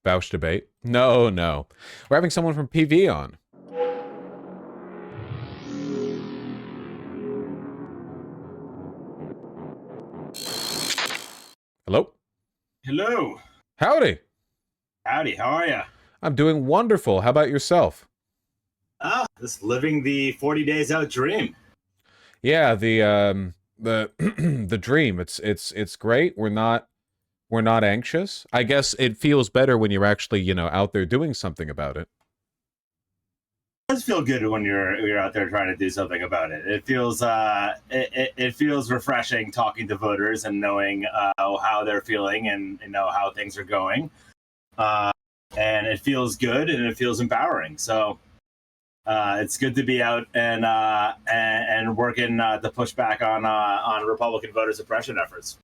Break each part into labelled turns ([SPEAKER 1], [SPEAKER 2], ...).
[SPEAKER 1] Vaush debate. No, no. We're having someone from PV on. Hello?
[SPEAKER 2] Hello.
[SPEAKER 1] Howdy.
[SPEAKER 2] Howdy, how are you?
[SPEAKER 1] I'm doing wonderful. How about yourself?
[SPEAKER 2] Just living the 40 days out dream.
[SPEAKER 1] Yeah, the the dream. It's great. We're not anxious. I guess it feels better when you're actually, out there doing something about it.
[SPEAKER 2] It does feel good when you're out there trying to do something about it. It feels it feels refreshing talking to voters and knowing how they're feeling and know how things are going. Uh, and it feels good and it feels empowering. So it's good to be out and working to push back on Republican voter suppression efforts.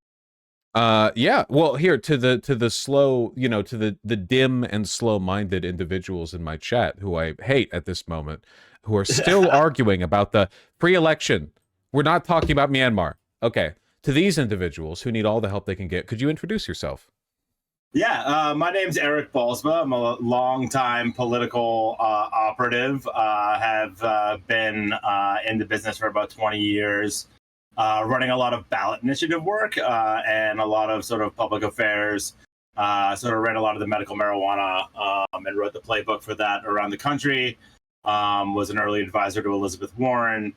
[SPEAKER 1] Yeah, well, here to the slow, to the dim and slow-minded individuals in my chat who I hate at this moment, who are still arguing about the free election. We're not talking about Myanmar. Okay. To these individuals who need all the help they can get, could you introduce yourself?
[SPEAKER 2] Yeah, my name's Eric Balsma. I'm a longtime political operative. Have been in the business for about 20 years, running a lot of ballot initiative work and a lot of sort of public affairs. Sort of ran a lot of the medical marijuana and wrote the playbook for that around the country. Was an early advisor to Elizabeth Warren.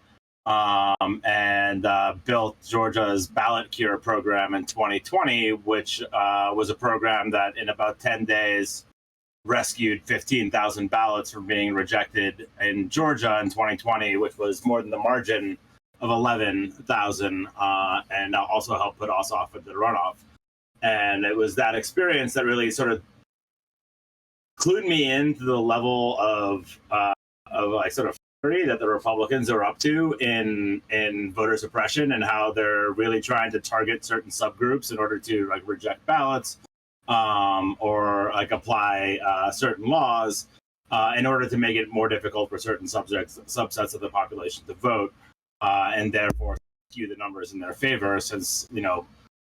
[SPEAKER 2] And built Georgia's ballot cure program in 2020, which was a program that in about 10 days rescued 15,000 ballots from being rejected in Georgia in 2020, which was more than the margin of 11,000, and also helped put us off into the runoff. And it was that experience that really sort of clued me into the level of like sort of that the Republicans are up to in voter suppression and how they're really trying to target certain subgroups in order to like reject ballots or like apply certain laws in order to make it more difficult for certain subsets of the population to vote and therefore skew the numbers in their favor. Since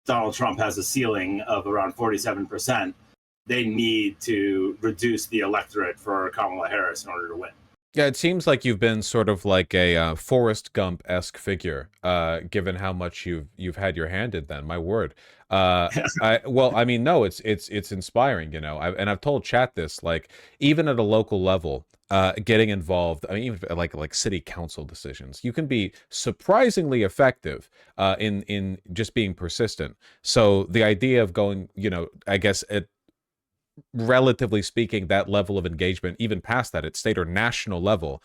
[SPEAKER 2] Donald Trump has a ceiling of around 47%, they need to reduce the electorate for Kamala Harris in order to win.
[SPEAKER 1] Yeah, it seems like you've been sort of like a Forrest Gump-esque figure, given how much you've had your hand in. Then, my word. I mean, no, it's inspiring, and I've told chat this, like even at a local level, getting involved. I mean, even like city council decisions, you can be surprisingly effective in just being persistent. So the idea of going, I guess relatively speaking, that level of engagement, even past that at state or national level,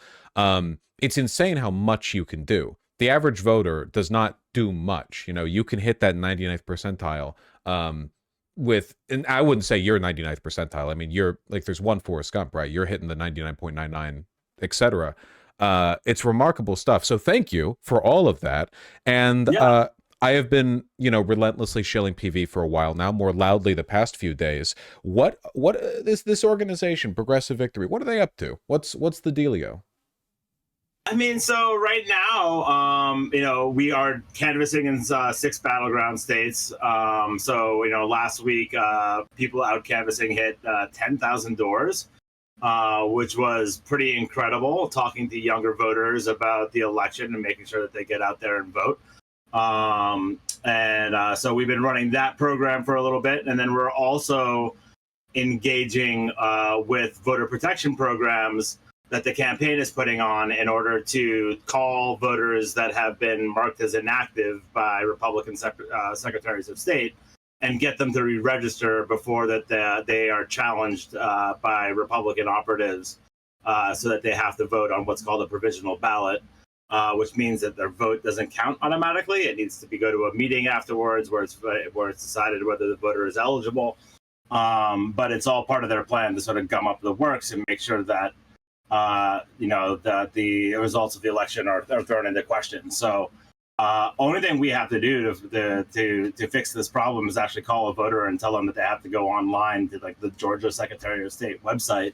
[SPEAKER 1] it's insane how much you can do. The average voter does not do much. You can hit that 99th percentile and I wouldn't say you're 99th percentile. I mean, you're like, there's one Forrest Gump, right? You're hitting the 99.99, etc. It's remarkable stuff. So thank you for all of that. And
[SPEAKER 2] Yeah.
[SPEAKER 1] I have been, relentlessly shilling PV for a while now, more loudly the past few days. What is this organization, Progressive Victory? What are they up to? What's the dealio?
[SPEAKER 2] I mean, so right now, we are canvassing in 6 battleground states. Last week, people out canvassing hit 10,000 doors, which was pretty incredible. Talking to younger voters about the election and making sure that they get out there and vote. So we've been running that program for a little bit, and then we're also engaging with voter protection programs that the campaign is putting on in order to call voters that have been marked as inactive by Republican secretaries of state and get them to re-register before that they are challenged by Republican operatives so that they have to vote on what's called a provisional ballot. Which means that their vote doesn't count automatically. It needs to go to a meeting afterwards where it's decided whether the voter is eligible. But it's all part of their plan to sort of gum up the works and make sure that that the results of the election are thrown into question. So only thing we have to do to fix this problem is actually call a voter and tell them that they have to go online to like the Georgia Secretary of State website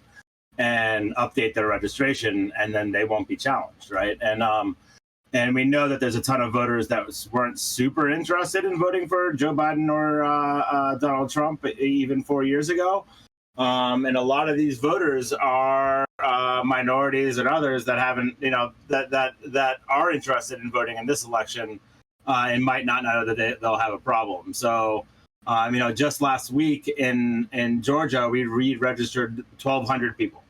[SPEAKER 2] and update their registration, and then they won't be challenged, right? And we know that there's a ton of voters that weren't super interested in voting for Joe Biden or Donald Trump even 4 years ago. And a lot of these voters are minorities and others that haven't, that are interested in voting in this election and might not know that they'll have a problem. So, just last week in Georgia, we re-registered 1,200 people.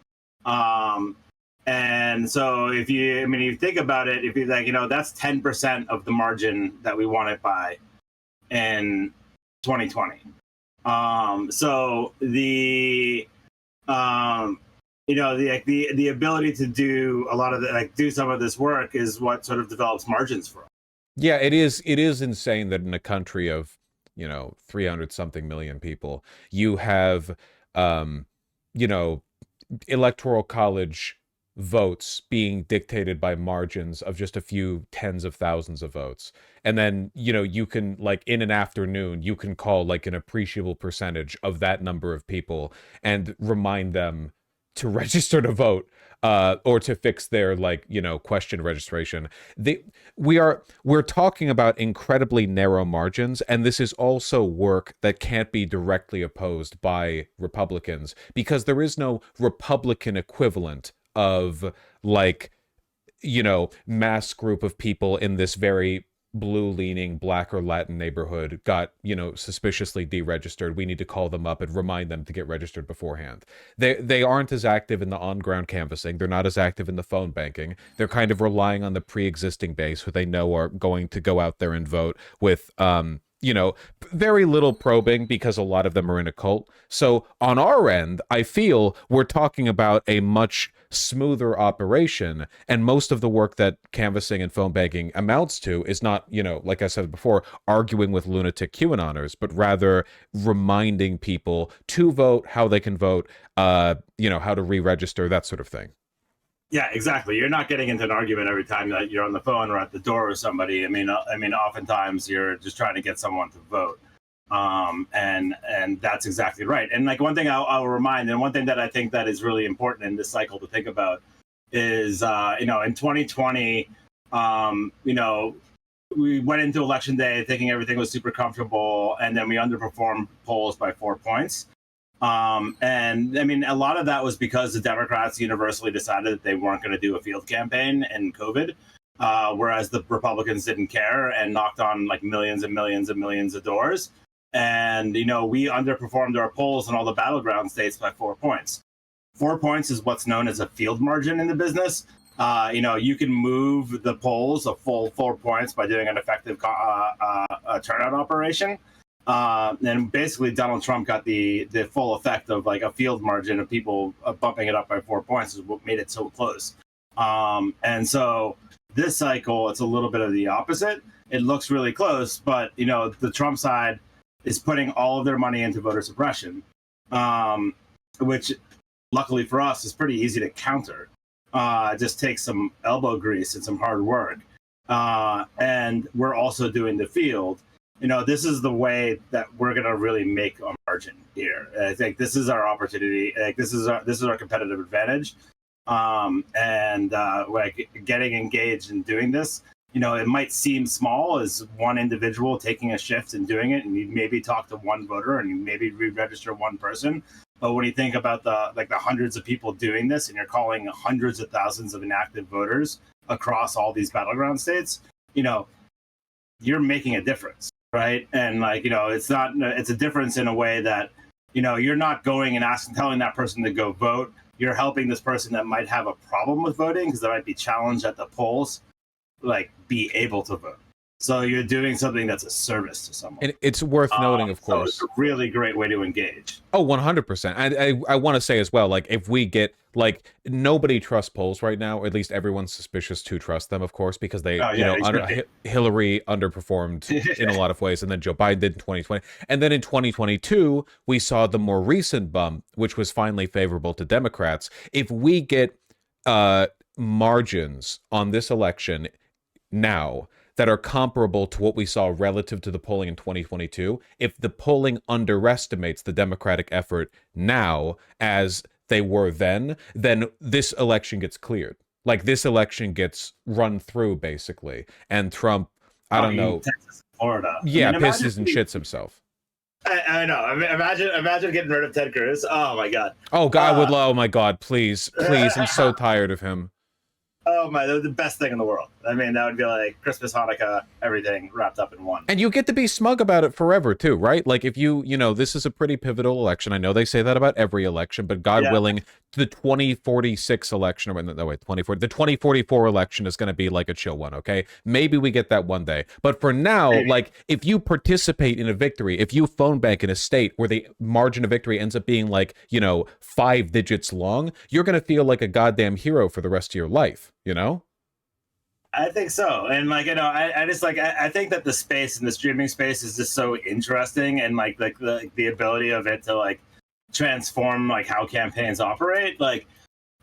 [SPEAKER 2] And so you think about it, if you like, that's 10% of the margin that we won it by in 2020. So the the ability to do a lot of do some of this work is what sort of develops margins for us.
[SPEAKER 1] Yeah, it is insane that in a country of 300 something million people, you have you know electoral college votes being dictated by margins of just a few tens of thousands of votes. And then, you can, like, in an afternoon, you can call like an appreciable percentage of that number of people and remind them to register to vote, or to fix their, like, question registration. They we're talking about incredibly narrow margins, and this is also work that can't be directly opposed by Republicans because there is no Republican equivalent of, like, mass group of people in this very blue leaning black or Latin neighborhood got, suspiciously deregistered. We need to call them up and remind them to get registered beforehand. They aren't as active in the on-ground canvassing. They're not as active in the phone banking. They're kind of relying on the pre-existing base who they know are going to go out there and vote with very little probing because a lot of them are in a cult. So on our end, I feel we're talking about a much smoother operation, and most of the work that canvassing and phone banking amounts to is not, like I said before, arguing with lunatic QAnoners, but rather reminding people to vote, how they can vote, how to re-register, that sort of thing.
[SPEAKER 2] Yeah, exactly. You're not getting into an argument every time that you're on the phone or at the door with somebody. Oftentimes you're just trying to get someone to vote, and that's exactly right. And like one thing I'll remind, and one thing that I think that is really important in this cycle to think about is, in 2020, we went into election day thinking everything was super comfortable, and then we underperformed polls by 4 points. A lot of that was because the Democrats universally decided that they weren't going to do a field campaign in COVID, whereas the Republicans didn't care and knocked on like millions and millions and millions of doors. And, we underperformed our polls in all the battleground states by 4 points. 4 points is what's known as a field margin in the business. You can move the polls a full 4 points by doing an effective turnout operation. And basically, Donald Trump got the full effect of like a field margin of people bumping it up by 4 points is what made it so close. And so this cycle, it's a little bit of the opposite. It looks really close, but the Trump side is putting all of their money into voter suppression, which luckily for us is pretty easy to counter. It just takes some elbow grease and some hard work. And we're also doing the field. This is the way that we're going to really make a margin here. I think this is our opportunity. Like this is our competitive advantage. Like getting engaged and doing this, it might seem small as one individual taking a shift and doing it, and you maybe talk to one voter and you maybe re-register one person. But when you think about the hundreds of people doing this, and you're calling hundreds of thousands of inactive voters across all these battleground states, you're making a difference. Right. And it's a difference in a way that, you're not going and telling that person to go vote. You're helping this person that might have a problem with voting because they might be challenged at the polls, be able to vote. So you're doing something that's a service to someone.
[SPEAKER 1] And it's worth noting, of course.
[SPEAKER 2] So it's a really great way to engage.
[SPEAKER 1] Oh, 100%. And I want to say as well, like, if we get, like, nobody trusts polls right now, or at least everyone's suspicious to trust them, of course, because they, Hillary underperformed in a lot of ways, and then Joe Biden did in 2020. And then in 2022, we saw the more recent bump, which was finally favorable to Democrats. If we get margins on this election now that are comparable to what we saw relative to the polling in 2022, if the polling underestimates the Democratic effort now as they were then this election gets cleared. Like, this election gets run through, basically. And Trump, I don't know.
[SPEAKER 2] Texas, Florida.
[SPEAKER 1] Yeah, pisses and shits himself.
[SPEAKER 2] I know. Imagine getting rid of Ted Cruz. Oh my god.
[SPEAKER 1] Oh God, I would.
[SPEAKER 2] Uh,
[SPEAKER 1] Oh my God, please, please! I'm so tired of him.
[SPEAKER 2] oh my, they're the best thing in the world. I mean, that would be like Christmas, Hanukkah, everything wrapped up in one.
[SPEAKER 1] And you get to be smug about it forever too, right? Like if you know, this is a pretty pivotal election. I know they say that about every election, but God
[SPEAKER 2] Yeah,
[SPEAKER 1] willing, the 2046 election, or no, wait, 2040, the 2044 election is going to be like a chill one, okay? Maybe we get that one day. But for now,
[SPEAKER 2] maybe.
[SPEAKER 1] like if you participate in a victory, if you phone bank in a state where the margin of victory ends up being like, 5 digits long, you're going to feel like a goddamn hero for the rest of your life, you know?
[SPEAKER 2] I think so. And like, I just like I think that the space and the streaming space is just so interesting, and like the ability of it to like transform like how campaigns operate. Like,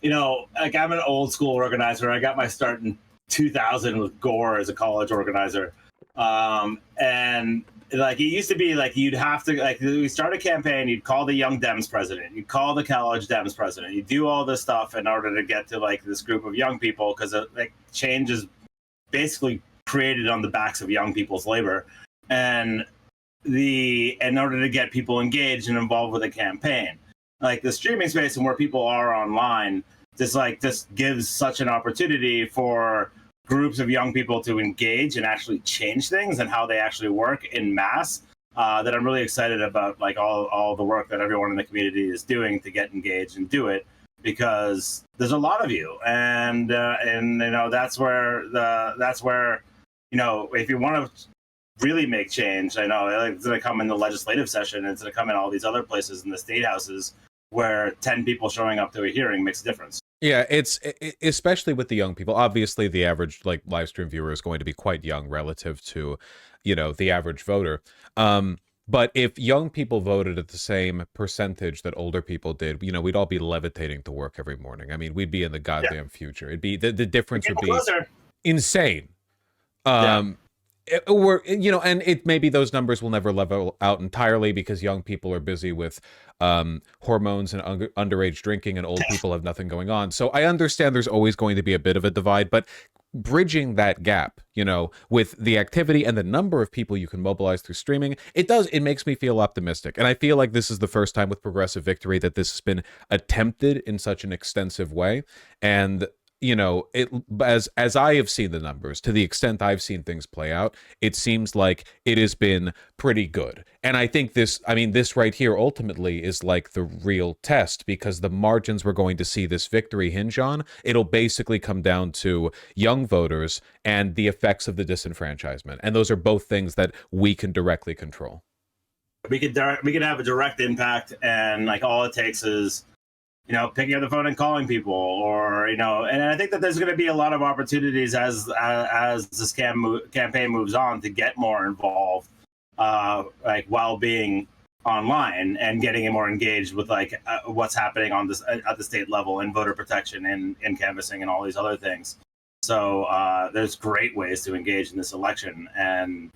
[SPEAKER 2] like I'm an old school organizer. I got my start in 2000 with Gore as a college organizer. And like it used to be like you'd have to like we start a campaign, you'd call the young Dems president, you'd call the college Dems president, you do all this stuff in order to get to like this group of young people, because like change is basically created on the backs of young people's labor, and in order to get people engaged and involved with a campaign, like the streaming space and where people are online, just gives such an opportunity for groups of young people to engage and actually change things and how they actually work in mass, that I'm really excited about, like all the work that everyone in the community is doing to get engaged and do it, because there's a lot of you, and that's where if you want to really make change, I know it's going to come in the legislative session, it's going to come in all these other places in the state houses where 10 people showing up to a hearing makes a difference.
[SPEAKER 1] Yeah, especially with the young people. Obviously, the average like live stream viewer is going to be quite young relative to, the average voter. But if young people voted at the same percentage that older people did, we'd all be levitating to work every morning. I mean, we'd be in the
[SPEAKER 2] Yeah,
[SPEAKER 1] goddamn future. It'd be the difference would
[SPEAKER 2] getting
[SPEAKER 1] be
[SPEAKER 2] closer.
[SPEAKER 1] insane.
[SPEAKER 2] Yeah.
[SPEAKER 1] Um, or and it maybe those numbers will never level out entirely because young people are busy with hormones and underage drinking, and old people have nothing going on. So I understand there's always going to be a bit of a divide, but bridging that gap, with the activity and the number of people you can mobilize through streaming, it makes me feel optimistic. And I feel like this is the first time with Progressive Victory that this has been attempted in such an extensive way. And it as I have seen the numbers, to the extent I've seen things play out, it seems like it has been pretty good. And I think this right here ultimately is like the real test, because the margins we're going to see this victory hinge on, it'll basically come down to young voters and the effects of the disenfranchisement. And those are both things that we can directly control.
[SPEAKER 2] We could have a direct impact, and like all it takes is picking up the phone and calling people, or and I think that there's going to be a lot of opportunities as this campaign moves on to get more involved, like while being online and getting more engaged with like what's happening on this at the state level in voter protection and canvassing and all these other things. So there's great ways to engage in this election and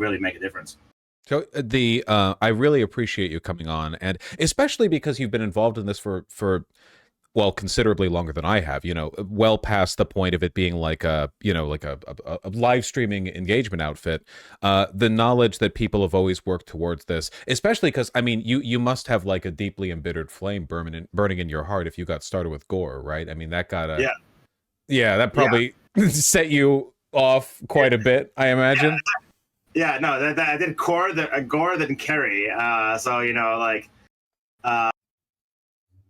[SPEAKER 2] really make a difference.
[SPEAKER 1] So I really appreciate you coming on, and especially because you've been involved in this for well, considerably longer than I have. Well past the point of it being like a live streaming engagement outfit. The knowledge that people have always worked towards this, especially because I mean, you must have like a deeply embittered flame burning in your heart if you got started with Gore, right? I mean, that
[SPEAKER 2] Yeah,
[SPEAKER 1] that
[SPEAKER 2] yeah.
[SPEAKER 1] probably set you off quite a bit, I imagine.
[SPEAKER 2] Yeah, no, that I did Gore than Kerry. So like, uh,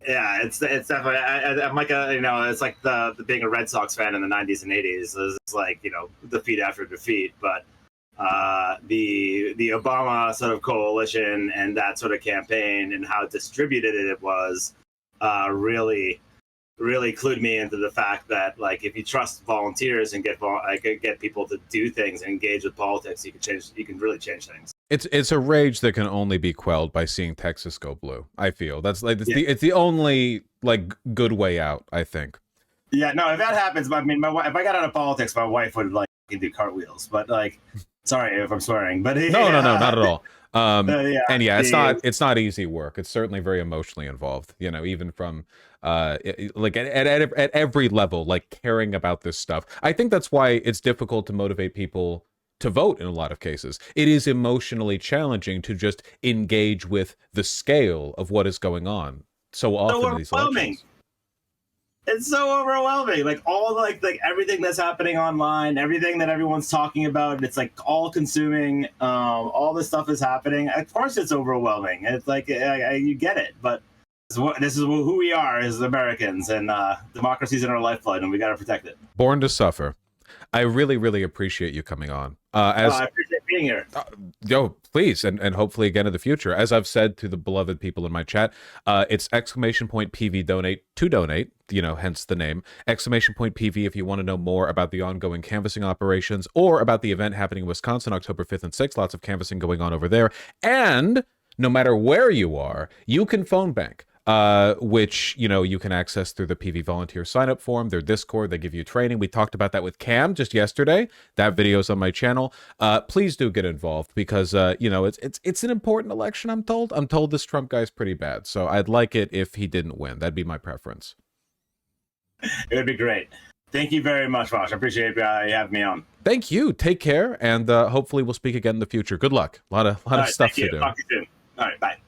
[SPEAKER 2] yeah, it's definitely. I'm like it's like the being a Red Sox fan in the '90s and '80s. It's like defeat after defeat, but the Obama sort of coalition and that sort of campaign and how distributed it was really clued me into the fact that like if you trust volunteers and get people to do things and engage with politics, you can really change things.
[SPEAKER 1] It's a rage that can only be quelled by seeing Texas go blue. I feel that's like
[SPEAKER 2] Yeah.
[SPEAKER 1] it's the only like good way out, I think.
[SPEAKER 2] Yeah, no, if that happens, I mean, if I got out of politics, my wife would like do cartwheels. But like, sorry if I'm swearing, but
[SPEAKER 1] No, no, no, not at all.
[SPEAKER 2] yeah,
[SPEAKER 1] And yeah, it's not easy work. It's certainly very emotionally involved. Even from like at every level, like caring about this stuff. I think that's why it's difficult to motivate people to vote in a lot of cases. It is emotionally challenging to just engage with the scale of what is going on so
[SPEAKER 2] So
[SPEAKER 1] often in these
[SPEAKER 2] overwhelming.
[SPEAKER 1] elections.
[SPEAKER 2] It's so overwhelming. Like all like everything that's happening online, everything that everyone's talking about, it's like all consuming. All this stuff is happening. Of course, it's overwhelming. It's like you get it, but this is who we are as Americans, and democracy's in our lifeblood, and we got to protect it.
[SPEAKER 1] Born to suffer. I really, really appreciate you coming on.
[SPEAKER 2] I appreciate being here.
[SPEAKER 1] Yo, please, and hopefully again in the future. As I've said to the beloved people in my chat, it's !PV donate to donate, hence the name. !PV if you want to know more about the ongoing canvassing operations or about the event happening in Wisconsin, October 5th and 6th. Lots of canvassing going on over there. And no matter where you are, you can phone bank. Which you can access through the PV volunteer sign up form, their Discord. They give you training. We talked about that with Cam just yesterday. That video's on my channel. Please do get involved because it's an important election. I'm told this Trump guy's pretty bad, so I'd like it if he didn't win. That'd be my preference.
[SPEAKER 2] It would be great. Thank you very much, Vaush. I appreciate you having me on.
[SPEAKER 1] Thank you. Take care, and hopefully we'll speak again in the future. Good luck. A lot of stuff to do.
[SPEAKER 2] Talk to you soon. All right, bye.